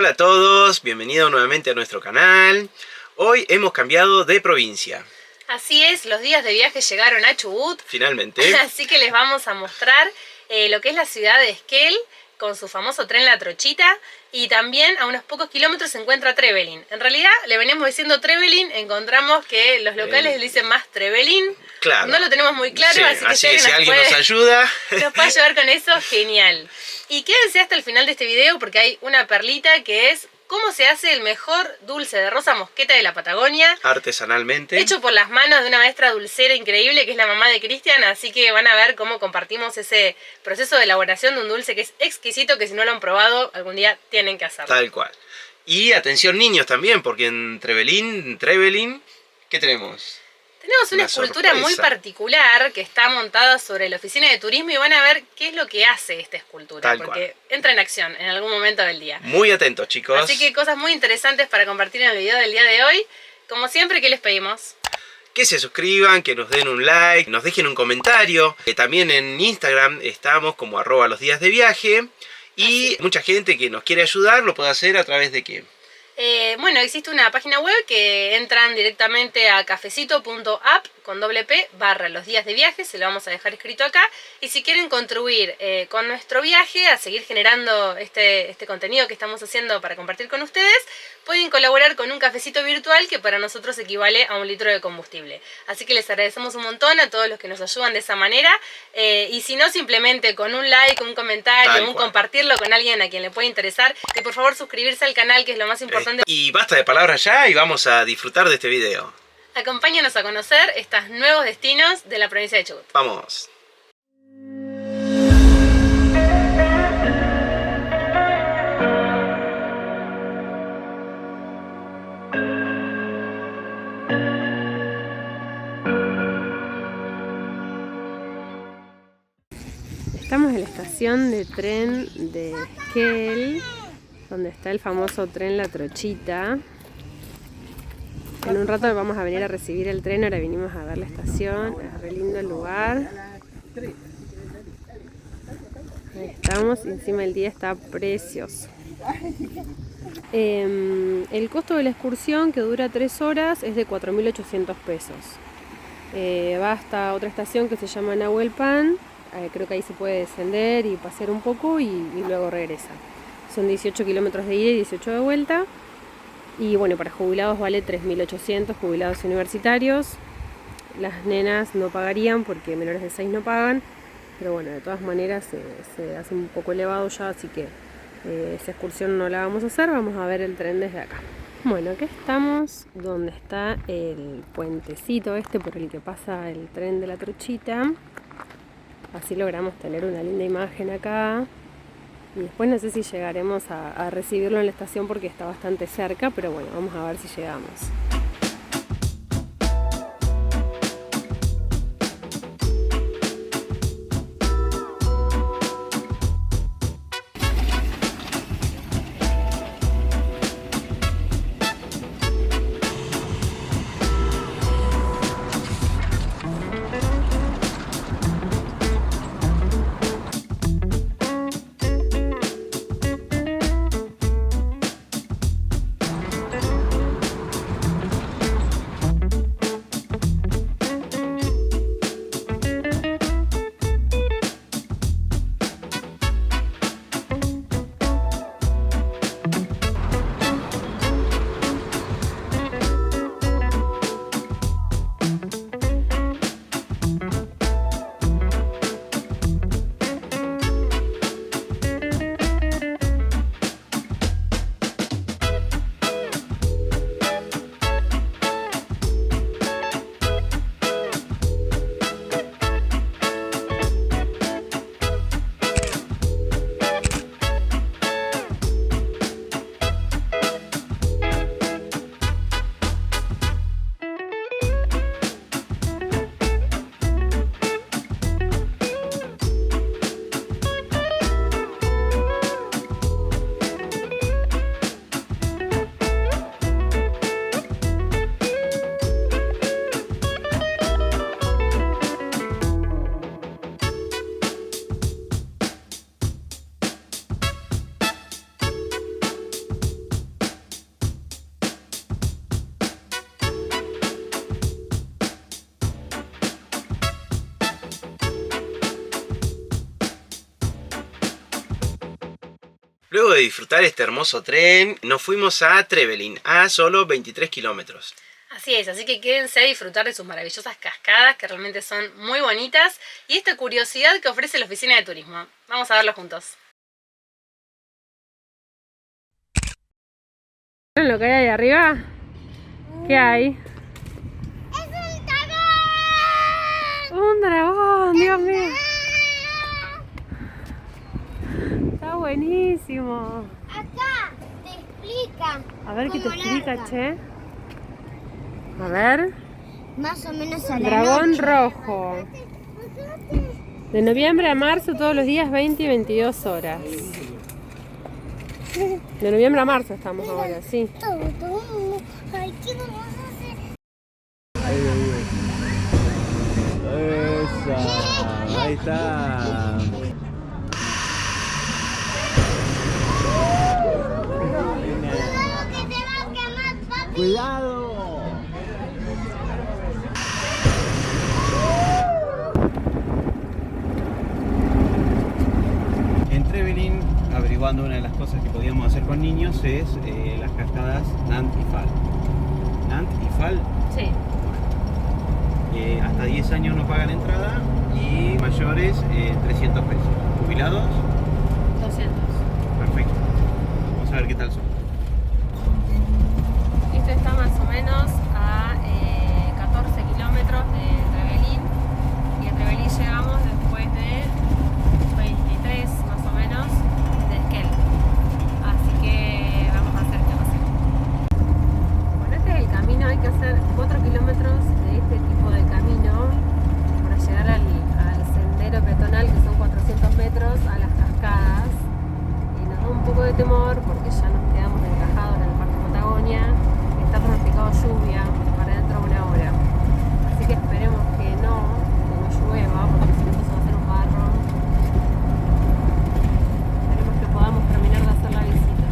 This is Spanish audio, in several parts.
Hola a todos, bienvenidos nuevamente a nuestro canal. Hoy hemos cambiado de provincia. Así es, los días de viaje llegaron a Chubut. Finalmente. Así que les vamos a mostrar lo que es la ciudad de Esquel, con su famoso tren La Trochita. Y también a unos pocos kilómetros se encuentra Trevelin. En realidad le veníamos diciendo Trevelin, encontramos que los locales le dicen más Trevelin. Claro. No lo tenemos muy claro, Sí, así que si alguien nos ayuda. nos puede ayudar con eso, genial. Y quédense hasta el final de este video porque hay una perlita que es cómo se hace el mejor dulce de rosa mosqueta de la Patagonia. Artesanalmente. Hecho por las manos de una maestra dulcera increíble que es la mamá de Cristian, así que van a ver cómo compartimos ese proceso de elaboración de un dulce que es exquisito, que si no lo han probado algún día tienen que hacerlo. Tal cual. Y atención niños también, porque en Trevelin, ¿qué tenemos? Tenemos una escultura muy particular que está montada sobre la oficina de turismo y van a ver qué es lo que hace esta escultura, porque entra en acción en algún momento del día. Muy atentos, chicos. Así que cosas muy interesantes para compartir en el video del día de hoy. Como siempre, ¿qué les pedimos? Que se suscriban, que nos den un like, nos dejen un comentario. Que también en Instagram estamos como @losdíasdeviaje. Y mucha gente que nos quiere ayudar lo puede hacer a través de ¿qué? Bueno, existe una página web que entran directamente a cafecito.app con /los días de viaje, se lo vamos a dejar escrito acá. Y si quieren contribuir con nuestro viaje a seguir generando este contenido que estamos haciendo para compartir con ustedes, pueden colaborar con un cafecito virtual que para nosotros equivale a 1 litro de combustible. Así que les agradecemos un montón a todos los que nos ayudan de esa manera. Y si no, simplemente con un like, un comentario, compartirlo con alguien a quien le puede interesar. Y por favor suscribirse al canal, que es lo más importante. Y basta de palabras ya y vamos a disfrutar de este video. Acompáñanos a conocer estos nuevos destinos de la provincia de Chubut. Vamos. Estamos en la estación de tren de Esquel, donde está el famoso tren La Trochita. En un rato vamos a venir a recibir el tren, ahora vinimos a ver la estación, es re lindo el lugar. Ahí estamos, encima el día está precioso. El costo de la excursión, que dura 3 horas, es de 4.800 pesos. Va hasta otra estación que se llama Nahuelpan, creo que ahí se puede descender y pasear un poco y luego regresa. Son 18 kilómetros de ida y 18 de vuelta. Y bueno, para jubilados vale 3.800, jubilados universitarios. Las nenas no pagarían porque menores de 6 no pagan. Pero bueno, de todas maneras se hace un poco elevado ya, así que esa excursión no la vamos a hacer. Vamos a ver el tren desde acá. Bueno, aquí estamos donde está el puentecito por el que pasa el tren de La Trochita. Así logramos tener una linda imagen acá. Y después no sé si llegaremos a recibirlo en la estación porque está bastante cerca, pero bueno, vamos a ver si llegamos. Luego de disfrutar este hermoso tren, nos fuimos a Trevelin, a solo 23 kilómetros. Así es, así que quédense a disfrutar de sus maravillosas cascadas, que realmente son muy bonitas, y esta curiosidad que ofrece la oficina de turismo. Vamos a verlo juntos. ¿Vieron lo que hay ahí arriba? ¿Qué hay? ¡Es un dragón! ¡Un dragón! ¡Dios mío! Está buenísimo. Acá te explican. A ver qué te cómo explica, larga. che. A ver. Más o menos a la Dragón noche. rojo. De noviembre a marzo todos los días 20 y 22 horas. De noviembre a marzo estamos ahora, sí. Todo. Ay, ¿qué vamos a hacer? Esa, ahí está. Cuidado que te va a quemar, papi. ¡Cuidado! En Trevelin, averiguando una de las cosas que podíamos hacer con niños es las cascadas Nant y Fal. Nant y Fal, Sí. hasta 10 años no pagan entrada y mayores 300 pesos. ¿Jubilados? 200. Perfecto. Vamos a ver qué tal son. Esto está más o menos a 14 kilómetros de Trevelin. Y a Trevelin llegamos después de 23 más o menos de Esquel. Así que vamos a hacer esta paseo. Bueno, este es el camino. Hay que hacer 4 kilómetros de este tipo de camino para llegar al sendero peatonal, que son 400 metros, a las cascadas. Y nos da un poco de temor porque ya nos quedamos encajados en el Parque Patagonia. Está pronosticado lluvia para dentro de una hora. Así que esperemos que no llueva, porque si no esto se va a hacer un barro. Esperemos que podamos terminar de hacer la visita.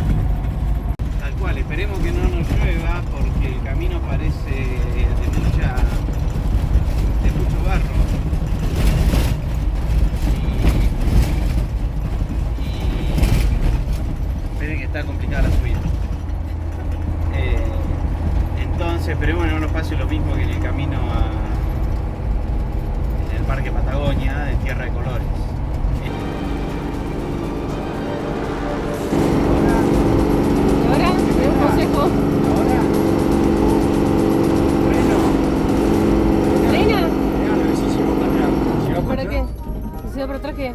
Tal cual, esperemos que no nos llueva porque el camino parece de mucho barro. Y esperen que está complicada la subida. Entonces esperemos que no nos pase lo mismo que en el camino en el Parque Patagonia de Tierra de Colores. Y ahora, un consejo. ¿Frena? ¿Para qué? ¿Se iba por atrás qué?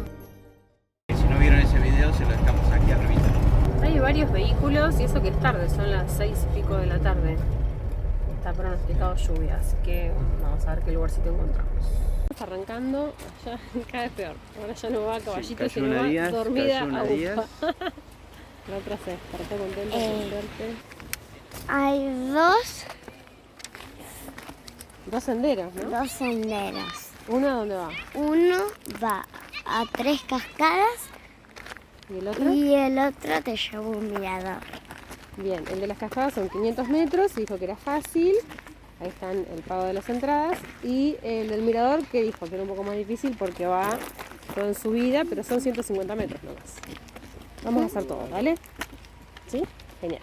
Si no vieron ese video, se lo dejamos aquí arriba. Hay varios vehículos y eso que es tarde, son las 6 y pico de la tarde. Está pronosticado lluvia, así que vamos a ver qué lugarcito encontramos. Estamos arrancando, allá cada vez peor. Ahora ya no va a caballito, cayó sino una va Díaz, dormida cayó una a Díaz. upa. La otra se despertó contenta por verte. Hay Dos senderos, ¿no? dos senderos. ¿Uno a dónde va? Uno va a 3 cascadas ¿Y el otro? y el otro te lleva a un mirador. Bien, el de las cascadas son 500 metros, dijo que era fácil. Ahí están el pago de las entradas. Y el del mirador, que dijo que era un poco más difícil porque va todo en subida, pero son 150 metros nomás. Vamos a hacer todo, ¿vale? ¿Sí? Genial.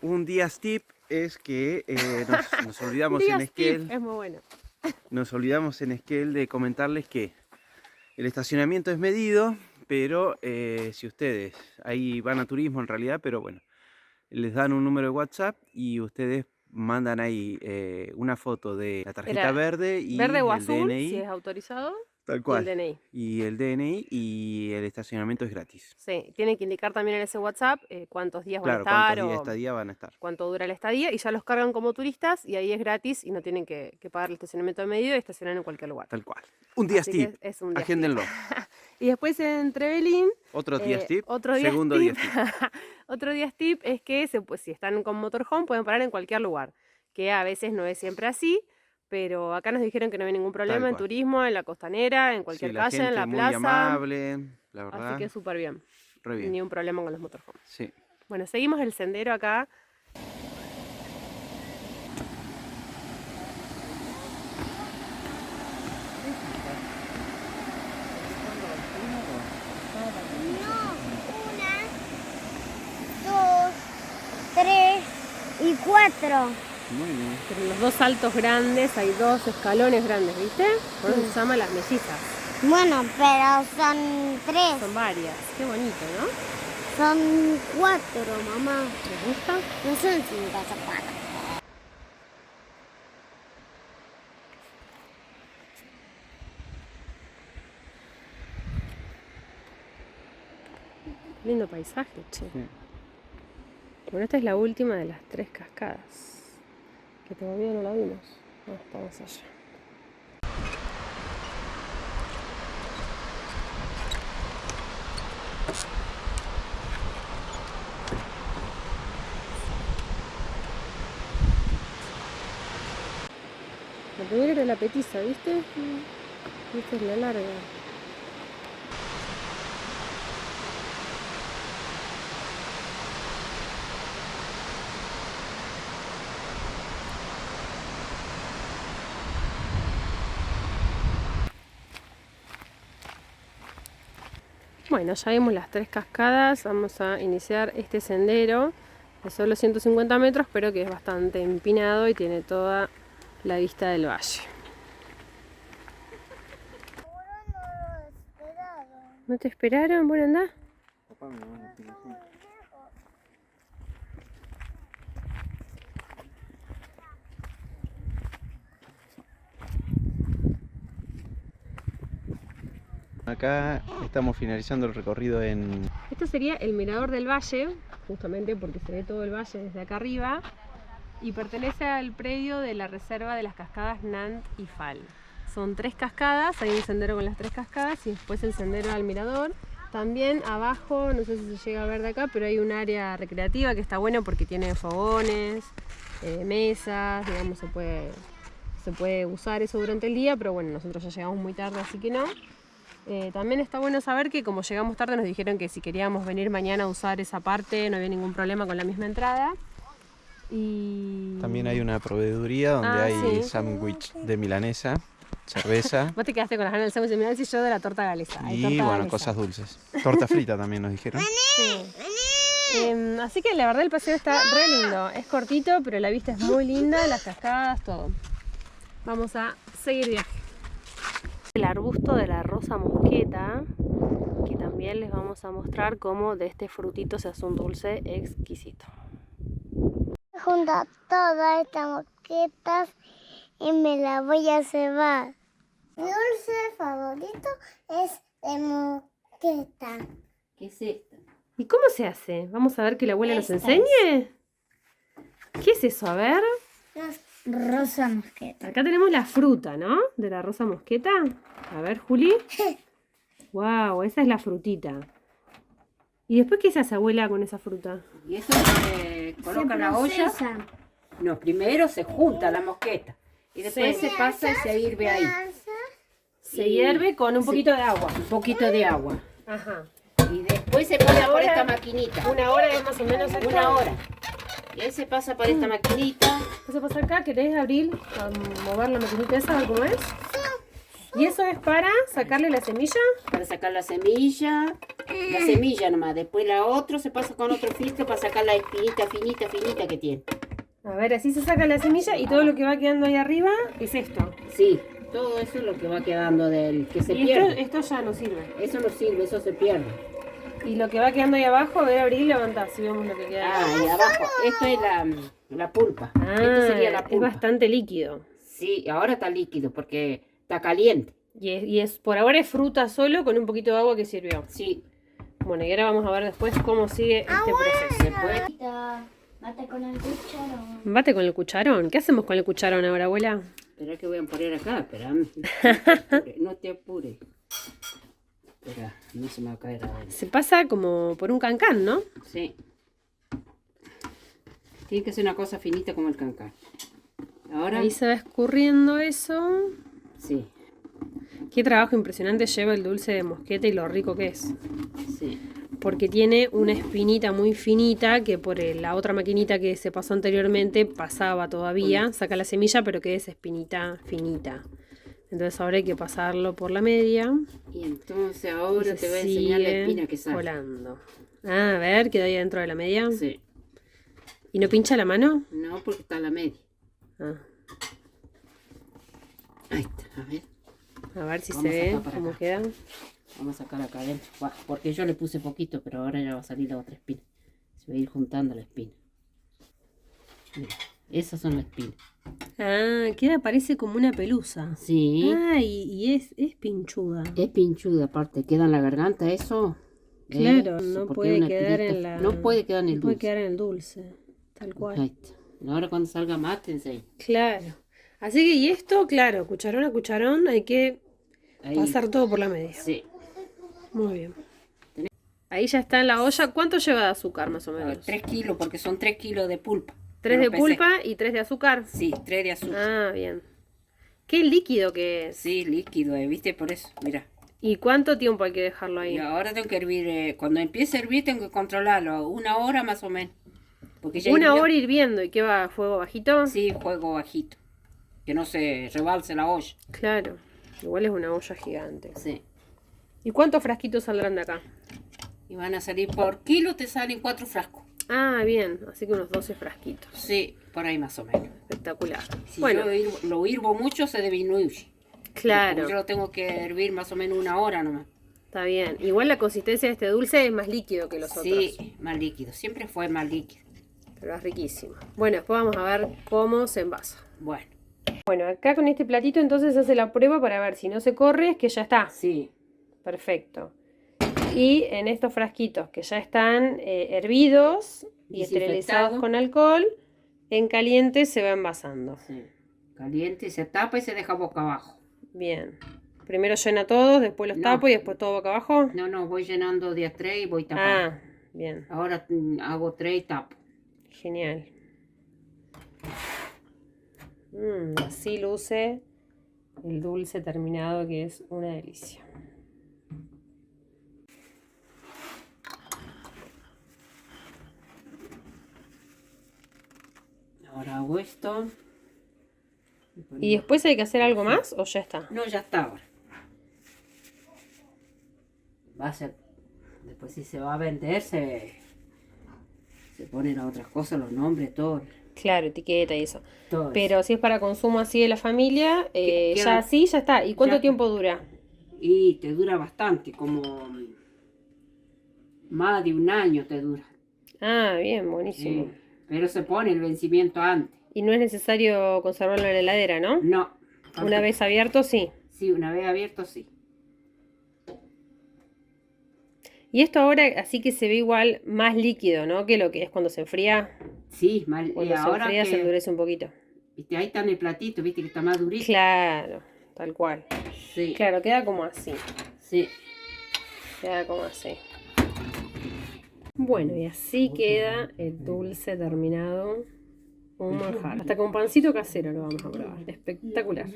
Un día tip es que nos olvidamos en Días Esquel. tip, es muy bueno. Nos olvidamos en Esquel de comentarles que el estacionamiento es medido, pero si ustedes ahí van a turismo en realidad, pero bueno, les dan un número de WhatsApp y ustedes mandan ahí una foto de la tarjeta Era verde y verde o el azul, DNI. si es autorizado, Tal y el cual. DNI. Y el DNI y el estacionamiento es gratis. Sí, tienen que indicar también en ese WhatsApp cuántos días van a Claro, estar cuántos días de o estadía van a estar. cuánto dura la estadía y ya los cargan como turistas y ahí es gratis y no tienen que pagar el estacionamiento de medio y estacionar en cualquier lugar. Tal cual. Un días Así que tip. es un días Agéndenlo. Y después en Trevelin, Otro días tip. otro días Segundo tip, días tip. otro días tip es que pues, si están con motorhome pueden parar en cualquier lugar, que a veces no es siempre así, pero acá nos dijeron que no hay ningún problema en cual. turismo, en la costanera, en cualquier Sí, la calle, en gente la muy plaza. amable, la verdad. Así que súper bien. Re bien. Ni un problema con los motorhomes. Sí. Bueno, seguimos el sendero acá. No, 1, 2, 3 y 4. Muy bien. Pero en los dos saltos grandes hay dos escalones grandes, ¿viste? Por eso se llaman las mellizas. Bueno, pero son 3. Son varias. Qué bonito, ¿no? Son 4, mamá. ¿Les gusta? No son 5, son 4. Lindo paisaje, che. Sí. Bueno, esta es la última de las 3 cascadas. Que todavía no la vimos. Ah, estamos allá. La primera era la petiza, ¿viste? Esta es la larga. Bueno, ya vimos las 3 cascadas, vamos a iniciar este sendero de solo 150 metros, pero que es bastante empinado y tiene toda la vista del valle. ¿No te esperaron? Bueno, anda. Acá estamos finalizando el recorrido en... Este sería el mirador del valle, justamente porque se ve todo el valle desde acá arriba y pertenece al predio de la reserva de las cascadas Nant y Fal. Son 3 cascadas, hay un sendero con las 3 cascadas y después el sendero al mirador. También abajo, no sé si se llega a ver de acá, pero hay un área recreativa que está buena porque tiene fogones, mesas, digamos, se puede usar eso durante el día, pero bueno, nosotros ya llegamos muy tarde, así que no. También está bueno saber que como llegamos tarde nos dijeron que si queríamos venir mañana a usar esa parte no había ningún problema con la misma entrada. Y También hay una proveeduría donde hay sí. sándwich de milanesa, cerveza Vos te quedaste con las ganas del sándwich de milanesa y yo de la torta galesa. Hay y torta bueno, galesa. cosas dulces. Torta frita también nos dijeron. Sí. Así que la verdad el paseo está re lindo. Es cortito, pero la vista es muy linda, las cascadas, todo. Vamos a seguir viaje. El arbusto de la rosa mosqueta, que también les vamos a mostrar cómo de este frutito se hace un dulce exquisito. Junto a todas estas mosquetas y me la voy a cebar. Mi dulce favorito es de mosqueta. ¿Qué es esto? ¿Y cómo se hace? Vamos a ver que la abuela nos Esta enseñe. ¿Qué es eso? A ver. Rosa mosqueta. Acá tenemos la fruta, ¿no? De la rosa mosqueta. A ver, Juli. Wow, esa es la frutita. ¿Y después qué se hace, abuela, con esa fruta? Y eso se coloca en la olla. No, primero se junta la mosqueta. Y después Sí. se pasa y se hierve ahí. Se hierve con un poquito de agua. Un poquito de agua. Ajá. Y después se pasa por hora? esta maquinita. Una hora es más o menos esto. Una hora. Y ahí se pasa por esta maquinita. ¿Qué pasa acá? ¿Querés, Abril, a mover la maquinita esa, a ver cómo es? ¿Y eso es para sacarle la semilla? Para sacar la semilla. La semilla nomás. Después la otra se pasa con otro filtro para sacar la espinita finita, finita que tiene. A ver, así se saca la semilla y todo lo que va quedando ahí arriba es esto. Sí, todo eso es lo que va quedando del que se Y pierde. esto ya no sirve. Eso no sirve, eso se pierde. Y lo que va quedando ahí abajo, a ver, Abril, levanta, si vemos lo que queda. Ah, y abajo, esto es la pulpa. Esto sería la Es pulpa. bastante líquido. Sí, ahora está líquido porque está caliente. Y es por ahora es fruta solo con un poquito de agua que sirvió. Sí, Bueno, y ahora vamos a ver después cómo sigue este proceso. después Mate con el cucharón. Bate con el cucharón. ¿Qué hacemos con el cucharón ahora, abuela? espera que voy a poner acá, espera. No te apures. Espera, no se me va a caer adentro. Se pasa como por un cancán, ¿no? Sí. Tiene que ser una cosa finita como el cancán. Ahora, Ahí se va escurriendo eso. sí, Qué trabajo impresionante lleva el dulce de mosqueta y lo rico que es. sí. Porque tiene una espinita muy finita que por la otra maquinita que se pasó anteriormente pasaba todavía. Saca la semilla, pero que es espinita finita. Entonces ahora hay que pasarlo por la media. Y entonces ahora Y te voy a se enseñar la sigue espina que sale. colando. Ah, a ver, quedó ahí dentro de la media. Sí. ¿Y no pincha la mano? No, porque está a la media. Ah, Ahí está, a ver. a ver si Vamos se ve acá para cómo acá. queda. Vamos a sacar acá adentro. Buah, porque yo le puse poquito, pero ahora ya va a salir la otra espina. Se va a ir juntando la espina. Mira, esas son las espinas. Ah, queda, parece como una pelusa. Sí. Ah, y es pinchuda. Es pinchuda, aparte. Queda en la garganta eso. Claro, Eso, no porque puede una quedar espinita- en la... No puede quedar en el no puede dulce. quedar en el dulce, tal cual. Ahí está. Ahora cuando salga más te enseño. Claro. Así que, y esto, claro, cucharón a cucharón, hay que Ahí. pasar todo por la media. Sí. Muy bien. Ahí ya está en la olla. ¿Cuánto lleva de azúcar, más o menos? 3 kilos, porque son 3 kilos de pulpa. 3 Yo de lo pesé. pulpa y 3 de azúcar. Sí, 3 de azúcar. Ah, bien. Qué líquido que es. Sí, líquido, ¿viste? Por eso, mira. ¿Y cuánto tiempo hay que dejarlo ahí? Y ahora tengo que hervir, cuando empiece a hervir tengo que controlarlo, 1 hora más o menos. Porque ya Una hirvió. hora hirviendo. ¿Y qué va? ¿A fuego bajito? Sí, fuego bajito. Que no se rebalse la olla. Claro. Igual es una olla gigante. Sí. ¿Y cuántos frasquitos saldrán de acá? Y van a salir por kilo, te salen 4 frascos. Ah, bien. Así que unos 12 frasquitos. Sí, por ahí más o menos. Espectacular. Si Bueno, yo lo hirvo mucho, se disminuye. claro. Porque yo lo tengo que hervir más o menos 1 hora nomás. Está bien. Igual la consistencia de este dulce es más líquido que los otros. Sí, más líquido. Siempre fue más líquido. Pero es riquísimo. Bueno, después vamos a ver cómo se envasa. Bueno, Bueno, acá con este platito entonces se hace la prueba para ver si no se corre, es que ya está. sí. Perfecto. Y en estos frasquitos que ya están hervidos y esterilizados Desinfectado. con alcohol, en caliente se va envasando. Sí. Caliente, se tapa y se deja boca abajo. Bien. Primero llena todos, después los No. tapo y después todo boca abajo. No, voy llenando de a 3 y voy tapando. Ah, bien. Ahora hago 3 y tapo. Genial. Así luce el dulce terminado, que es una delicia. Ahora hago esto. ¿Y después hay que hacer algo más o ya está? No, ya está ahora. Va a ser. Después si se va a vender, se ponen a otras cosas, los nombres, todo. Claro, etiqueta y eso. Todo eso. Pero si es para consumo así de la familia, Que- ya queda- así, ya está. ¿Y cuánto ya- tiempo dura? Y te dura bastante, como más de 1 año te dura. Ah, bien, buenísimo. Pero se pone el vencimiento antes. Y no es necesario conservarlo en la heladera, ¿no? No. Una vez abierto, sí. Sí, una vez abierto, sí. Y esto ahora así que se ve igual más líquido, ¿no? Que lo que es cuando se enfría. Sí, mal. Cuando se Ahora enfría se que, endurece un poquito. viste, ahí está en el platito, viste que está más durito. Claro, tal cual. Sí, Claro, queda como así. sí. Queda como así. Bueno, y así queda el dulce terminado. Un manjar. Hasta con pancito casero lo vamos a probar. Espectacular.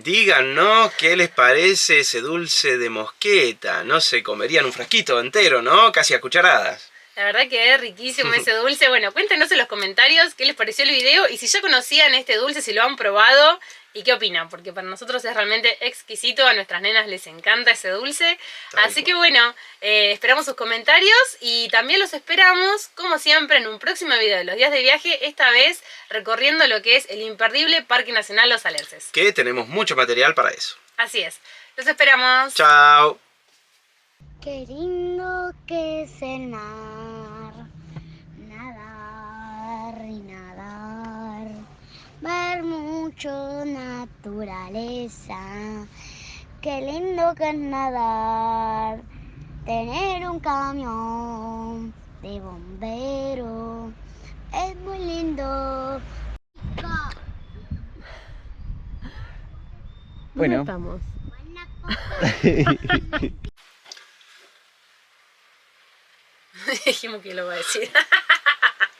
Díganos qué les parece ese dulce de mosqueta. No se comerían un frasquito entero, ¿no? Casi a cucharadas. La verdad que es riquísimo ese dulce. Bueno, cuéntenos en los comentarios qué les pareció el video y si ya conocían este dulce, si lo han probado y qué opinan, porque para nosotros es realmente exquisito, a nuestras nenas les encanta ese dulce. Así que bueno, esperamos sus comentarios y también los esperamos, como siempre, en un próximo video de los días de viaje, esta vez recorriendo lo que es el imperdible Parque Nacional Los Alerces. Que tenemos mucho material para eso. Así es, los esperamos. Chao. Qué lindo que es el mar, nadar y nadar, ver mucho naturaleza. Qué lindo que es nadar, tener un camión de bombero, es muy lindo. ¿Dónde Bueno. estamos? Dijimos que lo va a decir.